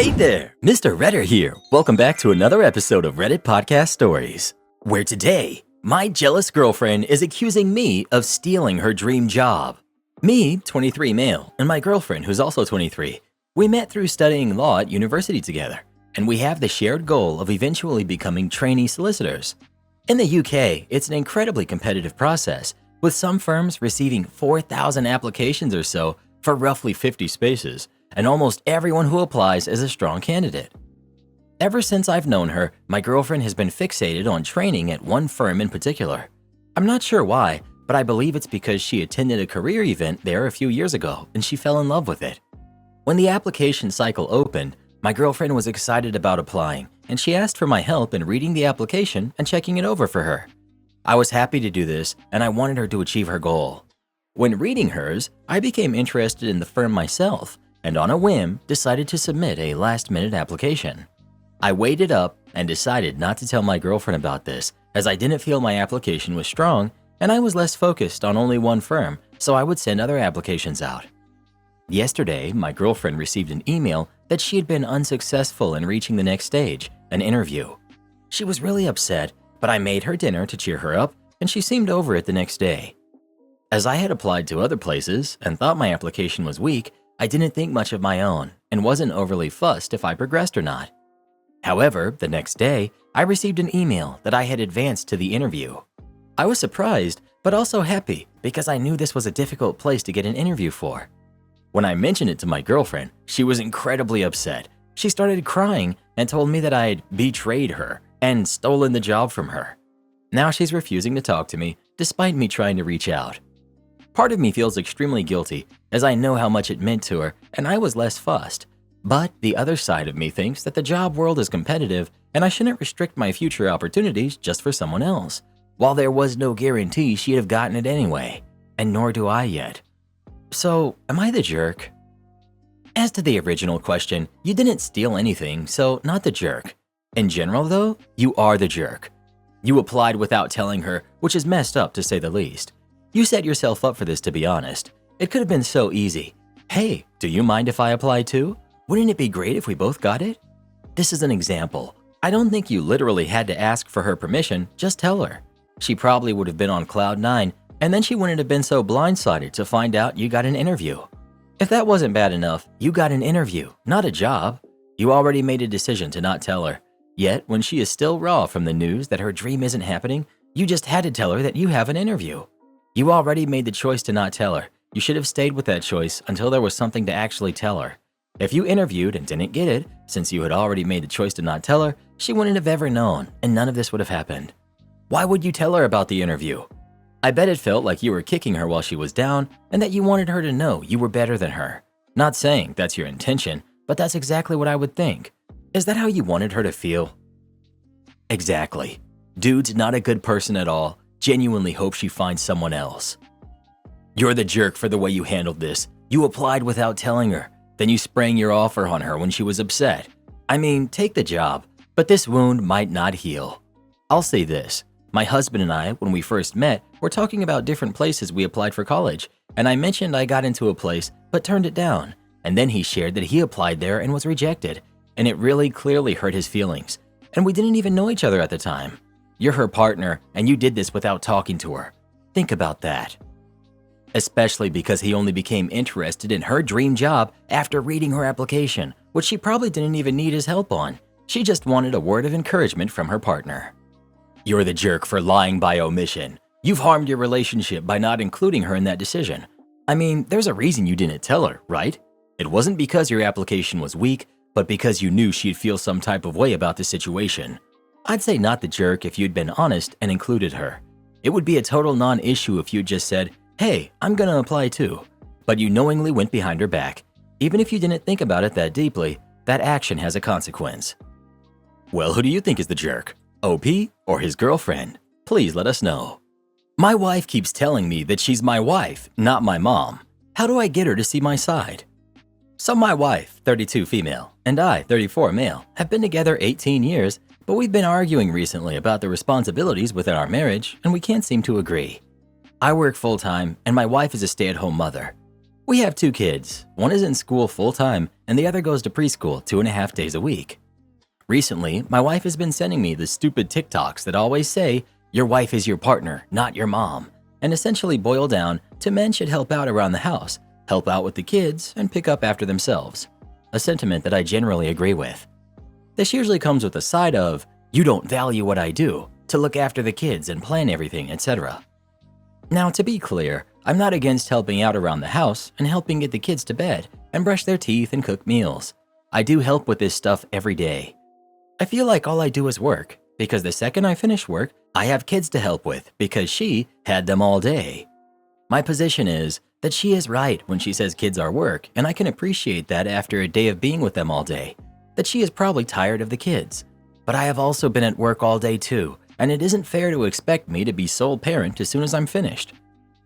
Hey there, Mr. Redder here. Welcome back to another episode of Reddit Podcast Stories, where today, my jealous girlfriend is accusing me of stealing her dream job. Me, 23 male, and my girlfriend, who's also 23, we met through studying law at university together, and we have the shared goal of eventually becoming trainee solicitors. In the UK, it's an incredibly competitive process, with some firms receiving 4,000 applications or so for roughly 50 spaces, and almost everyone who applies is a strong candidate. Ever since I've known her, my girlfriend has been fixated on training at one firm in particular. I'm not sure why, but I believe it's because she attended a career event there a few years ago and she fell in love with it. When the application cycle opened, my girlfriend was excited about applying, and she asked for my help in reading the application and checking it over for her. I was happy to do this, and I wanted her to achieve her goal. When reading hers, I became interested in the firm myself, and on a whim, decided to submit a last-minute application. I weighed it up and decided not to tell my girlfriend about this, as I didn't feel my application was strong and I was less focused on only one firm, so I would send other applications out. Yesterday, my girlfriend received an email that she had been unsuccessful in reaching the next stage, an interview. She was really upset, but I made her dinner to cheer her up, and she seemed over it the next day. As I had applied to other places and thought my application was weak, I didn't think much of my own and wasn't overly fussed if I progressed or not. However, the next day, I received an email that I had advanced to the interview. I was surprised, but also happy because I knew this was a difficult place to get an interview for. When I mentioned it to my girlfriend, she was incredibly upset. She started crying and told me that I had betrayed her and stolen the job from her. Now she's refusing to talk to me despite me trying to reach out. Part of me feels extremely guilty, as I know how much it meant to her and I was less fussed. But the other side of me thinks that the job world is competitive and I shouldn't restrict my future opportunities just for someone else, while there was no guarantee she'd have gotten it anyway, and nor do I yet. So, am I the jerk? As to the original question, you didn't steal anything, so not the jerk. In general though, you are the jerk. You applied without telling her, which is messed up to say the least. You set yourself up for this, to be honest. It could have been so easy. Hey, do you mind if I apply too? Wouldn't it be great if we both got it? This is an example. I don't think you literally had to ask for her permission, just tell her. She probably would have been on cloud 9, and then she wouldn't have been so blindsided to find out you got an interview. If that wasn't bad enough, you got an interview, not a job. You already made a decision to not tell her. Yet, when she is still raw from the news that her dream isn't happening, you just had to tell her that you have an interview. You already made the choice to not tell her. You should have stayed with that choice until there was something to actually tell her. If you interviewed and didn't get it, since you had already made the choice to not tell her, she wouldn't have ever known, and none of this would have happened. Why would you tell her about the interview? I bet it felt like you were kicking her while she was down and that you wanted her to know you were better than her. Not saying that's your intention, but that's exactly what I would think. Is that how you wanted her to feel? Exactly. Dude's not a good person at all. Genuinely hope she finds someone else. You're the jerk for the way you handled this. You applied without telling her. Then you sprang your offer on her when she was upset. I mean, take the job, but this wound might not heal. I'll say this. My husband and I, when we first met, were talking about different places we applied for college, and I mentioned I got into a place but turned it down, and then he shared that he applied there and was rejected, and it really clearly hurt his feelings, and we didn't even know each other at the time. You're her partner, and you did this without talking to her. Think about that. Especially because he only became interested in her dream job after reading her application, which she probably didn't even need his help on. She just wanted a word of encouragement from her partner. You're the jerk for lying by omission. You've harmed your relationship by not including her in that decision. I mean, there's a reason you didn't tell her, right? It wasn't because your application was weak, but because you knew she'd feel some type of way about the situation. I'd say not the jerk if you'd been honest and included her. It would be a total non-issue if you'd just said, hey, I'm gonna apply too. But you knowingly went behind her back. Even if you didn't think about it that deeply, that action has a consequence. Well, who do you think is the jerk? OP or his girlfriend? Please let us know. My wife keeps telling me that she's my wife, not my mom. How do I get her to see my side? So my wife, 32 female, and I, 34 male, have been together 18 years, but we've been arguing recently about the responsibilities within our marriage, and we can't seem to agree. I work full-time, and my wife is a stay-at-home mother. We have 2 kids. One is in school full-time and the other goes to preschool 2.5 days a week. Recently, my wife has been sending me the stupid TikToks that always say, "Your wife is your partner, not your mom," and essentially boil down to men should help out around the house, help out with the kids, and pick up after themselves. A sentiment that I generally agree with. This usually comes with a side of, "You don't value what I do, to look after the kids and plan everything, etc." Now, to be clear, I'm not against helping out around the house and helping get the kids to bed and brush their teeth and cook meals. I do help with this stuff every day. I feel like all I do is work, because the second I finish work, I have kids to help with because she had them all day. My position is that she is right when she says kids are work, and I can appreciate that after a day of being with them all day, that she is probably tired of the kids. But I have also been at work all day too, and it isn't fair to expect me to be sole parent as soon as I'm finished.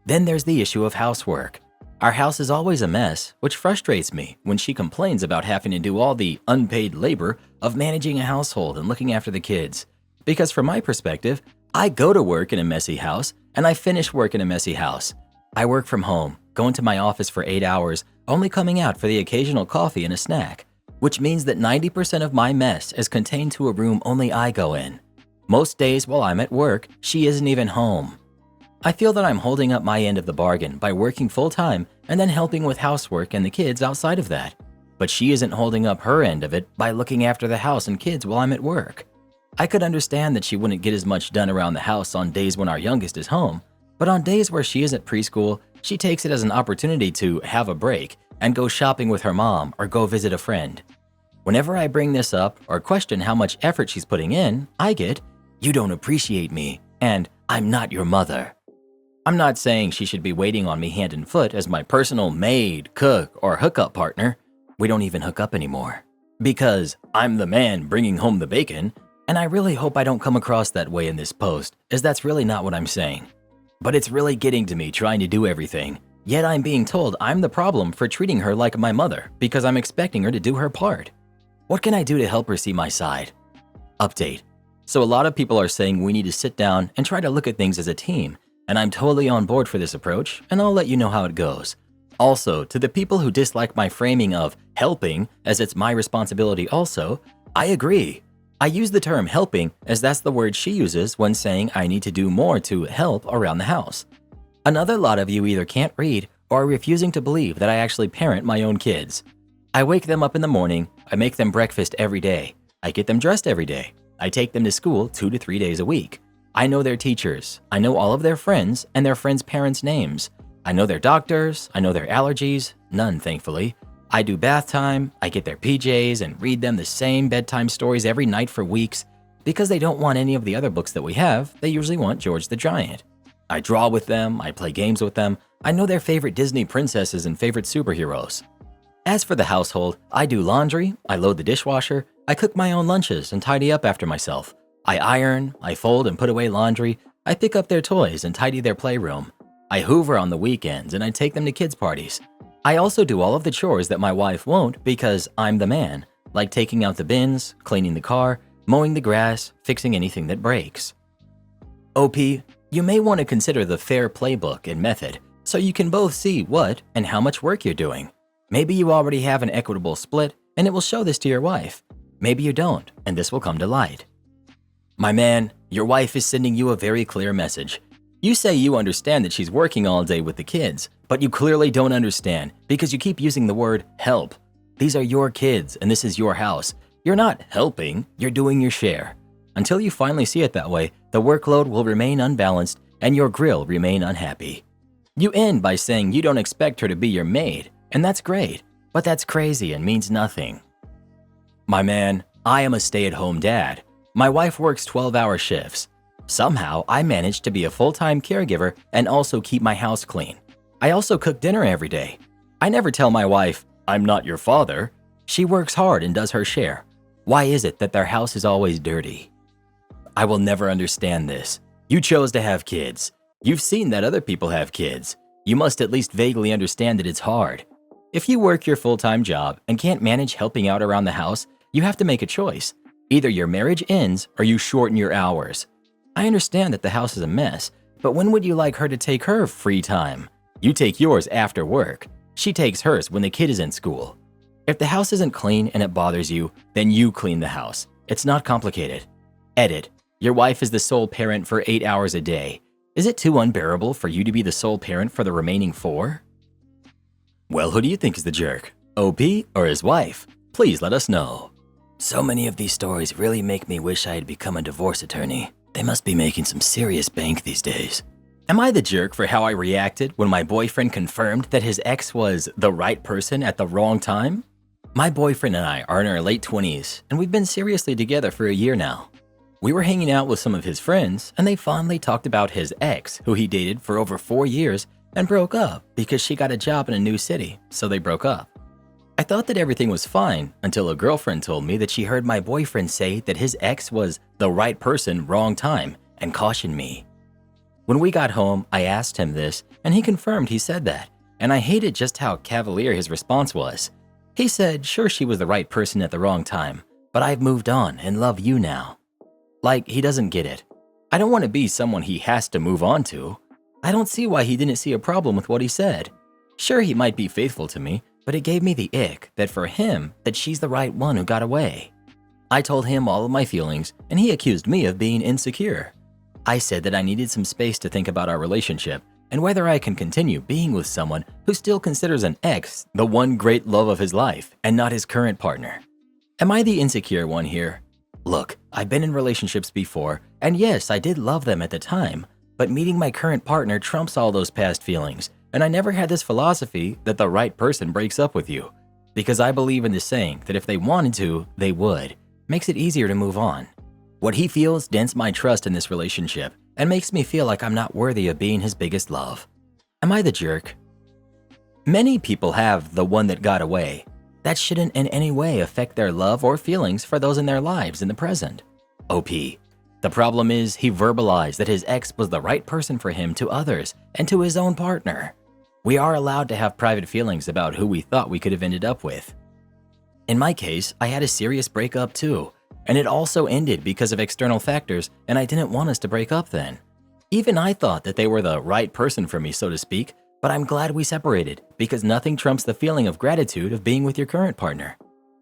Then there's the issue of housework. Our house is always a mess, which frustrates me when she complains about having to do all the unpaid labor of managing a household and looking after the kids. Because from my perspective, I go to work in a messy house and I finish work in a messy house. I work from home, go into my office for 8 hours, only coming out for the occasional coffee and a snack, which means that 90% of my mess is contained to a room only I go in. Most days while I'm at work, she isn't even home. I feel that I'm holding up my end of the bargain by working full-time and then helping with housework and the kids outside of that. But she isn't holding up her end of it by looking after the house and kids while I'm at work. I could understand that she wouldn't get as much done around the house on days when our youngest is home, but on days where she is at preschool, she takes it as an opportunity to have a break and go shopping with her mom or go visit a friend. Whenever I bring this up or question how much effort she's putting in, I get, "You don't appreciate me," and "I'm not your mother." I'm not saying she should be waiting on me hand and foot as my personal maid, cook, or hookup partner. We don't even hook up anymore. Because I'm the man bringing home the bacon, and I really hope I don't come across that way in this post, as that's really not what I'm saying. But it's really getting to me trying to do everything, yet I'm being told I'm the problem for treating her like my mother because I'm expecting her to do her part. What can I do to help her see my side? Update. So a lot of people are saying we need to sit down and try to look at things as a team, and I'm totally on board for this approach, and I'll let you know how it goes. Also, to the people who dislike my framing of helping as it's my responsibility also, I agree. I use the term helping as that's the word she uses when saying I need to do more to help around the house. Another lot of you either can't read or are refusing to believe that I actually parent my own kids. I wake them up in the morning, I make them breakfast every day, I get them dressed every day, I take them to school 2 to 3 days a week. I know their teachers, I know all of their friends and their friends' parents' names. I know their doctors, I know their allergies, none thankfully. I do bath time, I get their PJs and read them the same bedtime stories every night for weeks. Because they don't want any of the other books that we have, they usually want George the Giant. I draw with them, I play games with them, I know their favorite Disney princesses and favorite superheroes. As for the household, I do laundry, I load the dishwasher, I cook my own lunches and tidy up after myself. I iron, I fold and put away laundry, I pick up their toys and tidy their playroom. I hoover on the weekends and I take them to kids' parties. I also do all of the chores that my wife won't because I'm the man, like taking out the bins, cleaning the car, mowing the grass, fixing anything that breaks. OP, you may want to consider the FAIR playbook and method so you can both see what and how much work you're doing. Maybe you already have an equitable split and it will show this to your wife. Maybe you don't, and this will come to light. My man, your wife is sending you a very clear message. You say you understand that she's working all day with the kids, but you clearly don't understand because you keep using the word help. These are your kids and this is your house. You're not helping, you're doing your share. Until you finally see it that way, the workload will remain unbalanced and your grill remain unhappy. You end by saying you don't expect her to be your maid, and that's great, but that's crazy and means nothing. My man, I am a stay-at-home dad. My wife works 12-hour shifts. Somehow, I manage to be a full-time caregiver and also keep my house clean. I also cook dinner every day. I never tell my wife, "I'm not your father." She works hard and does her share. Why is it that their house is always dirty? I will never understand this. You chose to have kids. You've seen that other people have kids. You must at least vaguely understand that it's hard. If you work your full-time job and can't manage helping out around the house, you have to make a choice. Either your marriage ends or you shorten your hours. I understand that the house is a mess, but when would you like her to take her free time? You take yours after work. She takes hers when the kid is in school. If the house isn't clean and it bothers you, then you clean the house. It's not complicated. Edit. Your wife is the sole parent for 8 hours a day. Is it too unbearable for you to be the sole parent for the remaining 4? Well, who do you think is the jerk? OP or his wife? Please let us know. So many of these stories really make me wish I had become a divorce attorney. They must be making some serious bank these days. Am I the jerk for how I reacted when my boyfriend confirmed that his ex was the right person at the wrong time? My boyfriend and I are in our late 20s, and we've been seriously together for a year now. We were hanging out with some of his friends, and they fondly talked about his ex, who he dated for over 4 years, and broke up because she got a job in a new city, so they broke up. I thought that everything was fine until a girlfriend told me that she heard my boyfriend say that his ex was the right person, wrong time, and cautioned me. When we got home, I asked him this, and he confirmed he said that, and I hated just how cavalier his response was. He said, sure, she was the right person at the wrong time, but I've moved on and love you now. Like, he doesn't get it. I don't want to be someone he has to move on to. I don't see why he didn't see a problem with what he said. Sure, he might be faithful to me, but it gave me the ick that for him, that she's the right one who got away. I told him all of my feelings, and he accused me of being insecure. I said that I needed some space to think about our relationship and whether I can continue being with someone who still considers an ex the one great love of his life and not his current partner. Am I the insecure one here? Look, I've been in relationships before, and yes, I did love them at the time, but meeting my current partner trumps all those past feelings, and I never had this philosophy that the right person breaks up with you, because I believe in the saying that if they wanted to, they would. Makes it easier to move on. What he feels dents my trust in this relationship and makes me feel like I'm not worthy of being his biggest love. Am I the jerk? Many people have the one that got away. That shouldn't in any way affect their love or feelings for those in their lives in the present. OP. The problem is he verbalized that his ex was the right person for him to others and to his own partner. We are allowed to have private feelings about who we thought we could have ended up with. In my case, I had a serious breakup too, and it also ended because of external factors, and I didn't want us to break up then. Even I thought that they were the right person for me, so to speak, but I'm glad we separated because nothing trumps the feeling of gratitude of being with your current partner.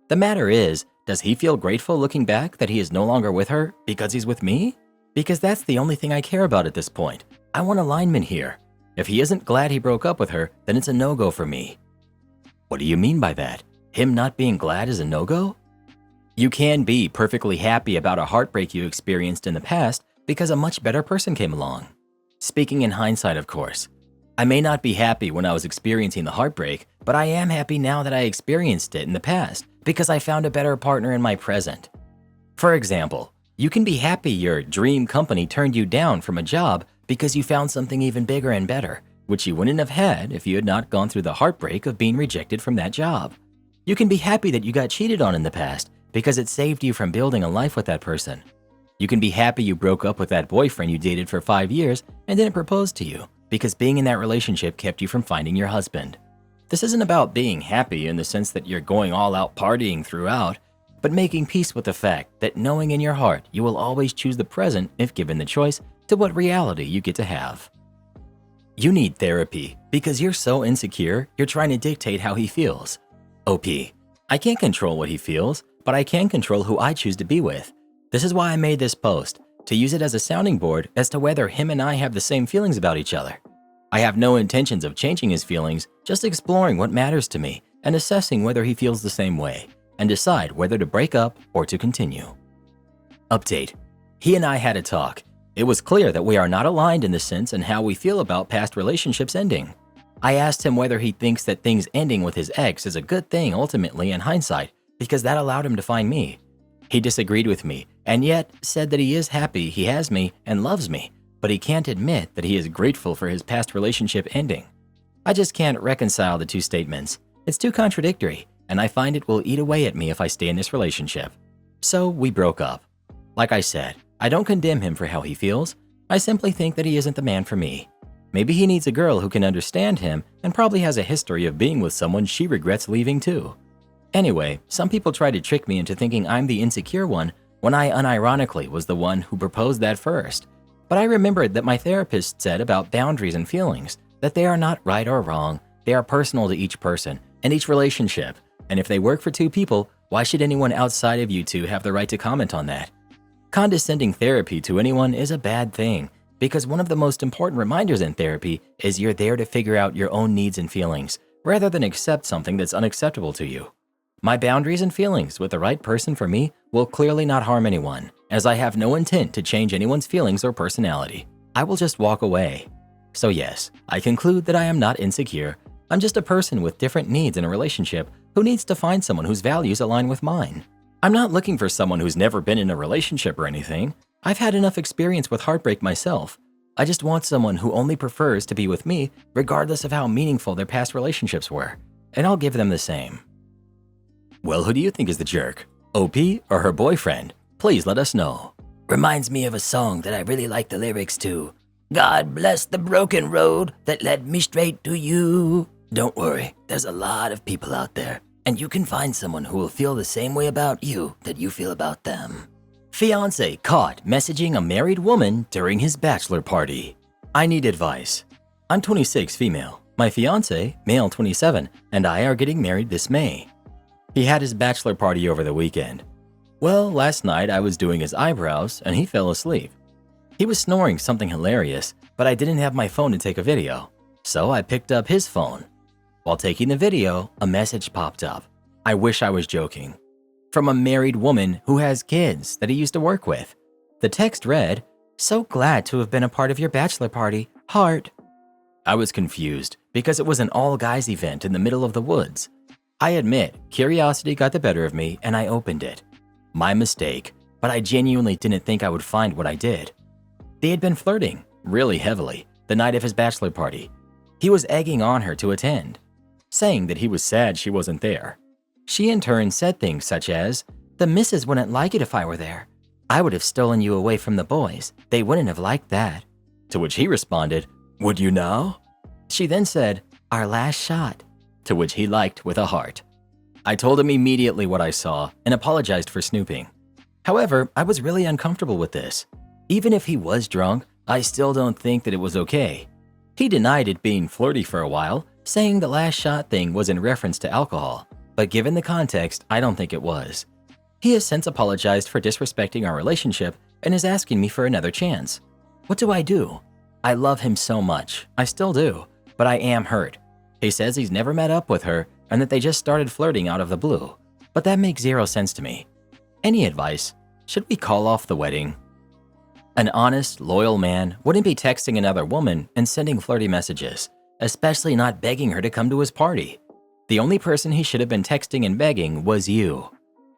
The matter is, does he feel grateful looking back that he is no longer with her because he's with me? Because that's the only thing I care about at this point. I want alignment here. If he isn't glad he broke up with her, then it's a no-go for me. What do you mean by that? Him not being glad is a no-go? You can be perfectly happy about a heartbreak you experienced in the past because a much better person came along. Speaking in hindsight, of course. I may not be happy when I was experiencing the heartbreak, but I am happy now that I experienced it in the past because I found a better partner in my present. For example, you can be happy your dream company turned you down from a job because you found something even bigger and better, which you wouldn't have had if you had not gone through the heartbreak of being rejected from that job. You can be happy that you got cheated on in the past because it saved you from building a life with that person. You can be happy you broke up with that boyfriend you dated for 5 years and didn't propose to you because being in that relationship kept you from finding your husband. This isn't about being happy in the sense that you're going all out partying throughout, but making peace with the fact that knowing in your heart you will always choose the present if given the choice to what reality you get to have. You need therapy because you're so insecure you're trying to dictate how he feels. OP. I can't control what he feels, but I can control who I choose to be with. This is why I made this post, to use it as a sounding board as to whether him and I have the same feelings about each other. I have no intentions of changing his feelings, just exploring what matters to me and assessing whether he feels the same way, and decide whether to break up or to continue. Update. He and I had a talk. It was clear that we are not aligned in the sense and how we feel about past relationships ending. I asked him whether he thinks that things ending with his ex is a good thing ultimately in hindsight, because that allowed him to find me. He disagreed with me, and yet said that he is happy he has me and loves me, but he can't admit that he is grateful for his past relationship ending. I just can't reconcile the two statements. It's too contradictory, and I find it will eat away at me if I stay in this relationship. So we broke up. Like I said, I don't condemn him for how he feels. I simply think that he isn't the man for me. Maybe he needs a girl who can understand him and probably has a history of being with someone she regrets leaving too. Anyway, some people try to trick me into thinking I'm the insecure one when I unironically was the one who proposed that first. But I remembered that my therapist said about boundaries and feelings, that they are not right or wrong, They are personal to each person and each relationship, and if they work for two people, why should anyone outside of you two have the right to comment on that? Condescending therapy to anyone is a bad thing, because one of the most important reminders in therapy is you're there to figure out your own needs and feelings, rather than accept something that's unacceptable to you. My boundaries and feelings with the right person for me will clearly not harm anyone, as I have no intent to change anyone's feelings or personality. I will just walk away. So yes, I conclude that I am not insecure. I'm just a person with different needs in a relationship who needs to find someone whose values align with mine. I'm not looking for someone who's never been in a relationship or anything. I've had enough experience with heartbreak myself. I just want someone who only prefers to be with me regardless of how meaningful their past relationships were, and I'll give them the same. Well, who do you think is the jerk? OP or her boyfriend? Please let us know. Reminds me of a song that I really like the lyrics to. God bless the broken road that led me straight to you. Don't worry, there's a lot of people out there, and you can find someone who will feel the same way about you that you feel about them. Fiance caught messaging a married woman during his bachelor party. I need advice. I'm 26, female. My fiance, male 27, and I are getting married this May. He had his bachelor party over the weekend. Well, last night I was doing his eyebrows and he fell asleep. He was snoring something hilarious, but I didn't have my phone to take a video, so I picked up his phone. While taking the video, a message popped up. I wish I was joking. From a married woman who has kids that he used to work with. The text read, "So glad to have been a part of your bachelor party, heart." I was confused because it was an all-guys event in the middle of the woods. I admit, curiosity got the better of me and I opened it. My mistake, but I genuinely didn't think I would find what I did. They had been flirting, really heavily, the night of his bachelor party. He was egging on her to attend, saying that he was sad she wasn't there. She in turn said things such as, "The missus wouldn't like it if I were there. I would have stolen you away from the boys. They wouldn't have liked that." To which he responded, "Would you now?" She then said, "Our last shot," to which he liked with a heart. I told him immediately what I saw and apologized for snooping. However, I was really uncomfortable with this. Even if he was drunk, I still don't think that it was okay. He denied it being flirty for a while, saying the last shot thing was in reference to alcohol, but given the context, I don't think it was. He has since apologized for disrespecting our relationship and is asking me for another chance. What do I do? I love him so much. I still do, but I am hurt. He says he's never met up with her and that they just started flirting out of the blue, but that makes zero sense to me. Any advice? Should we call off the wedding? An honest, loyal man wouldn't be texting another woman and sending flirty messages, especially not begging her to come to his party. The only person he should have been texting and begging was you.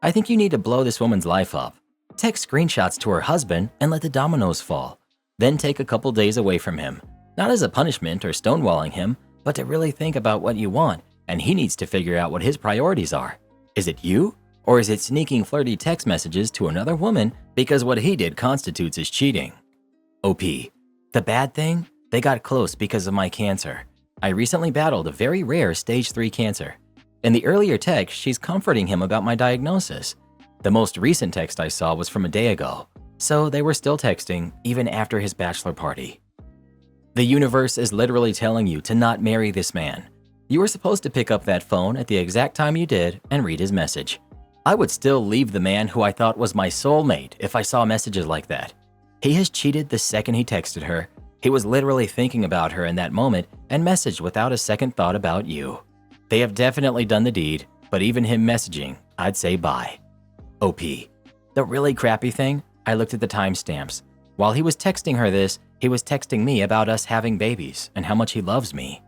I think you need to blow this woman's life up. Text screenshots to her husband and let the dominoes fall. Then take a couple days away from him, not as a punishment or stonewalling him, but to really think about what you want, and he needs to figure out what his priorities are. Is it you? Or is it sneaking flirty text messages to another woman because what he did constitutes as cheating? OP. The bad thing? They got close because of my cancer. I recently battled a very rare stage 3 cancer. In the earlier text, she's comforting him about my diagnosis. The most recent text I saw was from a day ago, so they were still texting even after his bachelor party. The universe is literally telling you to not marry this man. You were supposed to pick up that phone at the exact time you did and read his message. I would still leave the man who I thought was my soulmate if I saw messages like that. He has cheated the second he texted her. He was literally thinking about her in that moment and messaged without a second thought about you. They have definitely done the deed, but even him messaging, I'd say bye. OP. The really crappy thing, I looked at the timestamps. While he was texting her this, he was texting me about us having babies and how much he loves me.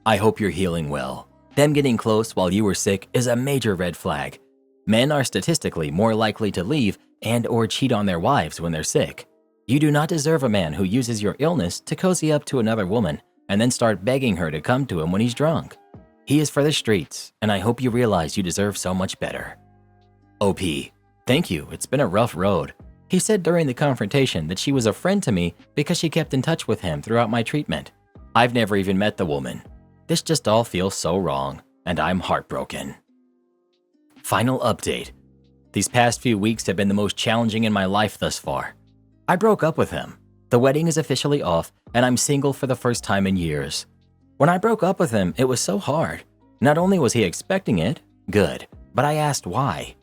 I hope you're healing well. Them getting close while you were sick is a major red flag. Men are statistically more likely to leave and or cheat on their wives when they're sick. You do not deserve a man who uses your illness to cozy up to another woman and then start begging her to come to him when he's drunk. He is for the streets, and I hope you realize you deserve so much better. OP. Thank you, it's been a rough road. He said during the confrontation that she was a friend to me because she kept in touch with him throughout my treatment. I've never even met the woman. This just all feels so wrong, and I'm heartbroken. Final update. These past few weeks have been the most challenging in my life thus far. I broke up with him. The wedding is officially off, and I'm single for the first time in years. When I broke up with him, it was so hard. Not only was he expecting it, good, but I asked why.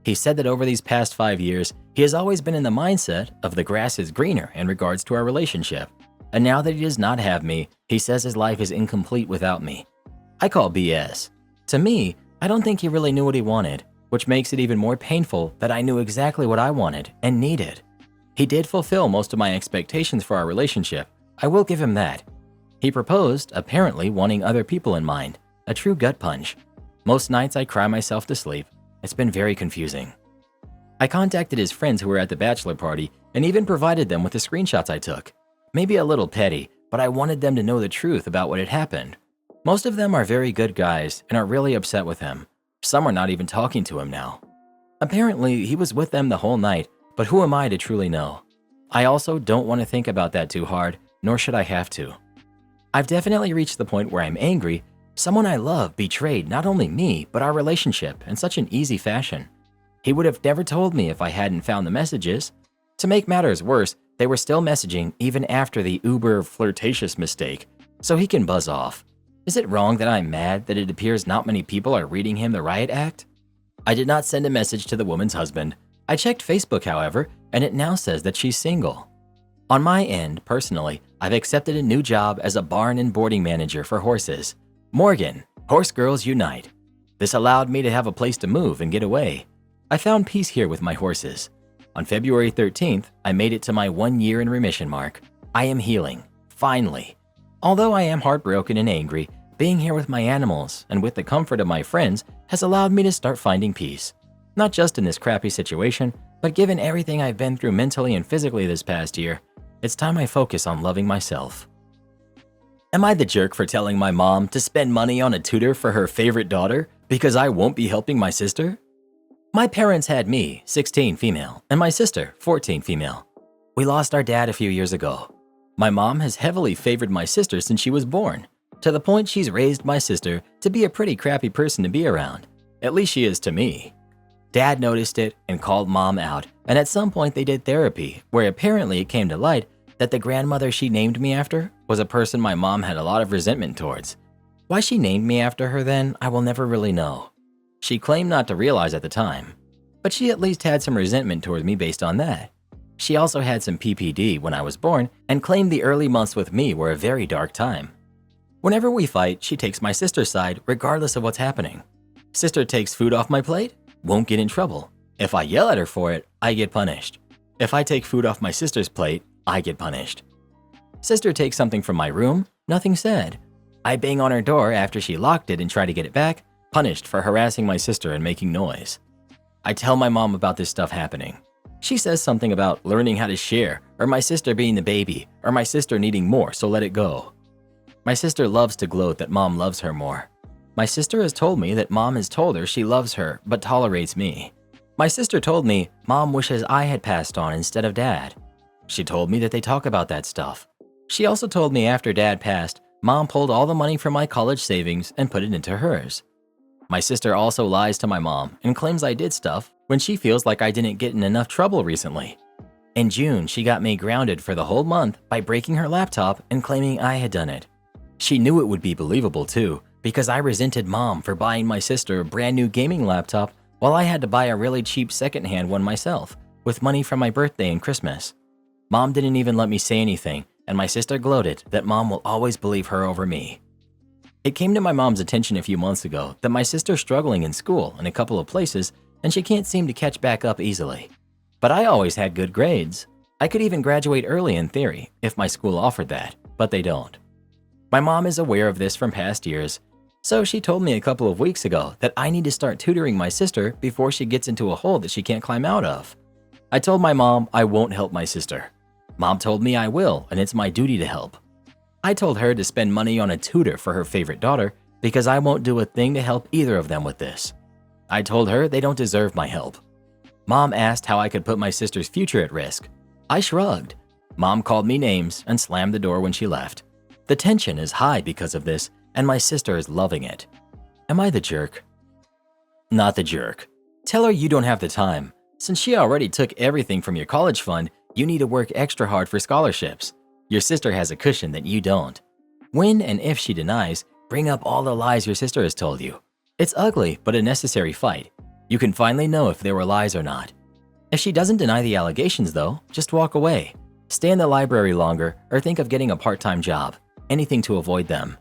He said that over these past 5 years, he has always been in the mindset of the grass is greener in regards to our relationship. And now that he does not have me, he says his life is incomplete without me. I call BS. To me, I don't think he really knew what he wanted, which makes it even more painful that I knew exactly what I wanted and needed. He did fulfill most of my expectations for our relationship. I will give him that. He proposed, apparently wanting other people in mind, a true gut punch. Most nights I cry myself to sleep. It's been very confusing. I contacted his friends who were at the bachelor party and even provided them with the screenshots I took. Maybe a little petty, but I wanted them to know the truth about what had happened. Most of them are very good guys and are really upset with him. Some are not even talking to him now. Apparently, he was with them the whole night, but who am I to truly know? I also don't want to think about that too hard, nor should I have to. I've definitely reached the point where I'm angry. Someone I love betrayed not only me, but our relationship in such an easy fashion. He would have never told me if I hadn't found the messages. To make matters worse, they were still messaging even after the uber flirtatious mistake, so he can buzz off. Is it wrong that I'm mad that it appears not many people are reading him the riot act? I did not send a message to the woman's husband. I checked Facebook, however, and it now says that she's single. On my end, personally, I've accepted a new job as a barn and boarding manager for horses. Morgan, Horse Girls Unite. This allowed me to have a place to move and get away. I found peace here with my horses. On February 13th, I made it to my 1 year in remission mark. I am healing, finally. Although I am heartbroken and angry, being here with my animals and with the comfort of my friends has allowed me to start finding peace. Not just in this crappy situation, but given everything I've been through mentally and physically this past year, it's time I focus on loving myself. Am I the jerk for telling my mom to spend money on a tutor for her favorite daughter because I won't be helping my sister? My parents had me, 16 female, and my sister, 14 female. We lost our dad a few years ago. My mom has heavily favored my sister since she was born, to the point she's raised my sister to be a pretty crappy person to be around. At least she is to me. Dad noticed it and called mom out, and at some point they did therapy, where apparently it came to light that the grandmother she named me after was a person my mom had a lot of resentment towards. Why she named me after her then, I will never really know. She claimed not to realize at the time, but she at least had some resentment towards me based on that. She also had some PPD when I was born and claimed the early months with me were a very dark time. Whenever we fight, she takes my sister's side regardless of what's happening. Sister takes food off my plate, won't get in trouble. If I yell at her for it, I get punished. If I take food off my sister's plate, I get punished. Sister takes something from my room, nothing said. I bang on her door after she locked it and try to get it back, punished for harassing my sister and making noise. I tell my mom about this stuff happening. She says something about learning how to share, or my sister being the baby, or my sister needing more, so let it go. My sister loves to gloat that mom loves her more. My sister has told me that mom has told her she loves her but tolerates me. My sister told me mom wishes I had passed on instead of dad. She told me that they talk about that stuff. She also told me after dad passed, mom pulled all the money from my college savings and put it into hers. My sister also lies to my mom and claims I did stuff when she feels like I didn't get in enough trouble recently. In June, she got me grounded for the whole month by breaking her laptop and claiming I had done it. She knew it would be believable too, because I resented mom for buying my sister a brand new gaming laptop while I had to buy a really cheap secondhand one myself with money from my birthday and Christmas. Mom didn't even let me say anything, and my sister gloated that mom will always believe her over me. It came to my mom's attention a few months ago that my sister's struggling in school in a couple of places and she can't seem to catch back up easily. But I always had good grades. I could even graduate early in theory if my school offered that, but they don't. My mom is aware of this from past years, so she told me a couple of weeks ago that I need to start tutoring my sister before she gets into a hole that she can't climb out of. I told my mom I won't help my sister. Mom told me I will, and it's my duty to help. I told her to spend money on a tutor for her favorite daughter because I won't do a thing to help either of them with this. I told her they don't deserve my help. Mom asked how I could put my sister's future at risk. I shrugged. Mom called me names and slammed the door when she left. The tension is high because of this, and my sister is loving it. Am I the jerk? Not the jerk. Tell her you don't have the time. Since she already took everything from your college fund, you need to work extra hard for scholarships. Your sister has a cushion that you don't. When and if she denies, bring up all the lies your sister has told you. It's ugly, but a necessary fight. You can finally know if they were lies or not. If she doesn't deny the allegations though, just walk away. Stay in the library longer or think of getting a part-time job. Anything to avoid them.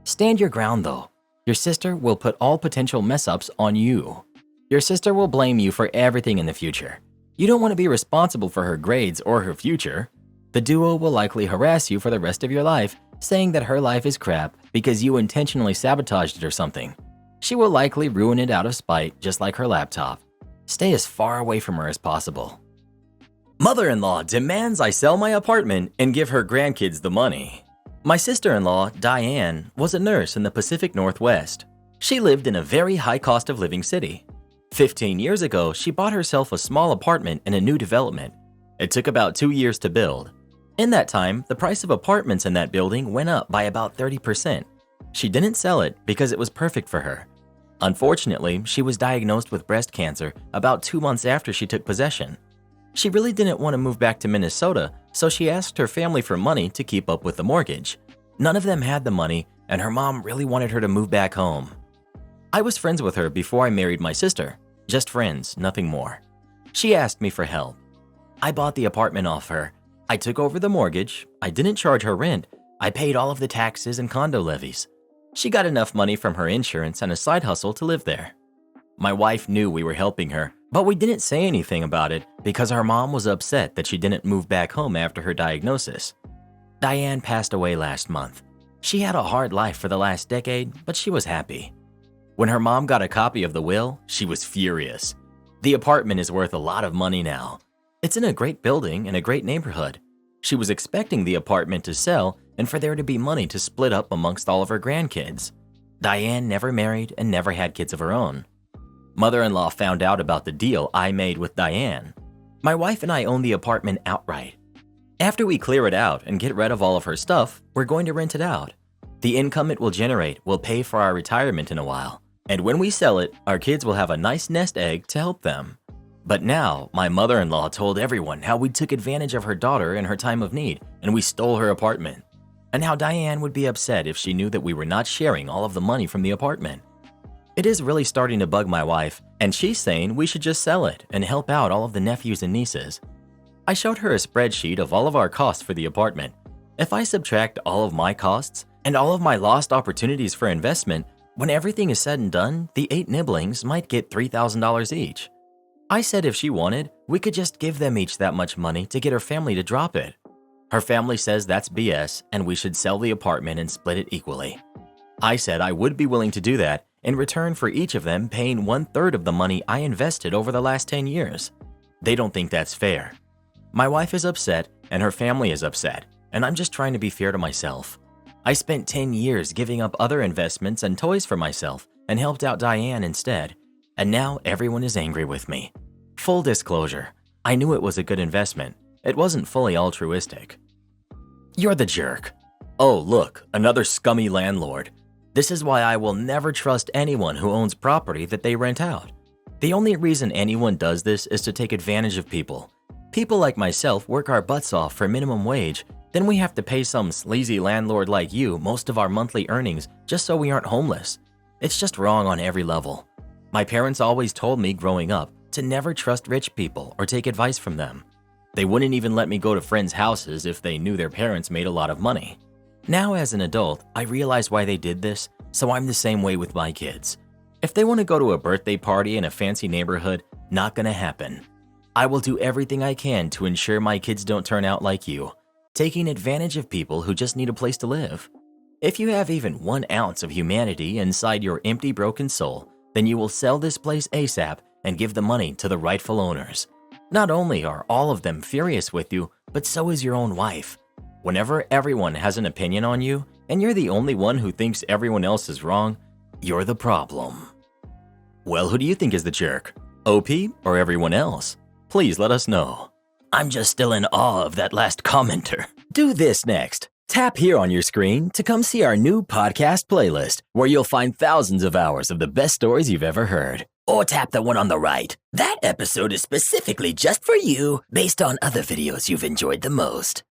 Stand your ground though. Your sister will put all potential mess-ups on you. Your sister will blame you for everything in the future. You don't want to be responsible for her grades or her future. The duo will likely harass you for the rest of your life, saying that her life is crap because you intentionally sabotaged it or something. She will likely ruin it out of spite, just like her laptop. Stay as far away from her as possible. Mother-in-law demands I sell my apartment and give her grandkids the money. My sister-in-law, Diane, was a nurse in the Pacific Northwest. She lived in a very high cost of living city. 15 years ago, she bought herself a small apartment in a new development. It took about 2 years to build. In that time, the price of apartments in that building went up by about 30%. She didn't sell it because it was perfect for her. Unfortunately, she was diagnosed with breast cancer about 2 months after she took possession. She really didn't want to move back to Minnesota, so she asked her family for money to keep up with the mortgage. None of them had the money, and her mom really wanted her to move back home. I was friends with her before I married my sister. Just friends, nothing more. She asked me for help. I bought the apartment off her. I took over the mortgage. I didn't charge her rent. I paid all of the taxes and condo levies. She got enough money from her insurance and a side hustle to live there. My wife knew we were helping her, but we didn't say anything about it because our mom was upset that she didn't move back home after her diagnosis. Diane passed away last month. She had a hard life for the last decade, but she was happy. When her mom got a copy of the will, she was furious. The apartment is worth a lot of money now. It's in a great building in a great neighborhood. She was expecting the apartment to sell and for there to be money to split up amongst all of her grandkids. Diane never married and never had kids of her own. Mother-in-law found out about the deal I made with Diane. My wife and I own the apartment outright. After we clear it out and get rid of all of her stuff, we're going to rent it out. The income it will generate will pay for our retirement in a while. And when we sell it, our kids will have a nice nest egg to help them. But now, my mother-in-law told everyone how we took advantage of her daughter in her time of need and we stole her apartment. And how Diane would be upset if she knew that we were not sharing all of the money from the apartment. It is really starting to bug my wife, and she's saying we should just sell it and help out all of the nephews and nieces. I showed her a spreadsheet of all of our costs for the apartment. If I subtract all of my costs and all of my lost opportunities for investment, when everything is said and done, the 8 nibblings might get $3,000 each. I said if she wanted, we could just give them each that much money to get her family to drop it. Her family says that's BS and we should sell the apartment and split it equally. I said I would be willing to do that in return for each of them paying 1/3 of the money I invested over the last 10 years. They don't think that's fair. My wife is upset and her family is upset, and I'm just trying to be fair to myself. I spent 10 years giving up other investments and toys for myself and helped out Diane instead, and now everyone is angry with me. Full disclosure, I knew it was a good investment. It wasn't fully altruistic. You're the jerk. Oh, look, another scummy landlord. This is why I will never trust anyone who owns property that they rent out. The only reason anyone does this is to take advantage of people. People like myself work our butts off for minimum wage, then we have to pay some sleazy landlord like you most of our monthly earnings just so we aren't homeless. It's just wrong on every level. My parents always told me growing up to never trust rich people or take advice from them. They wouldn't even let me go to friends' houses if they knew their parents made a lot of money. Now as an adult, I realize why they did this, so I'm the same way with my kids. If they want to go to a birthday party in a fancy neighborhood, not gonna happen. I will do everything I can to ensure my kids don't turn out like you, taking advantage of people who just need a place to live. If you have even 1 ounce of humanity inside your empty, broken soul, then you will sell this place ASAP and give the money to the rightful owners. Not only are all of them furious with you, but so is your own wife. Whenever everyone has an opinion on you, and you're the only one who thinks everyone else is wrong, you're the problem. Well, who do you think is the jerk? OP or everyone else? Please let us know. I'm just still in awe of that last commenter. Do this next. Tap here on your screen to come see our new podcast playlist, where you'll find thousands of hours of the best stories you've ever heard. Or tap the one on the right. That episode is specifically just for you, based on other videos you've enjoyed the most.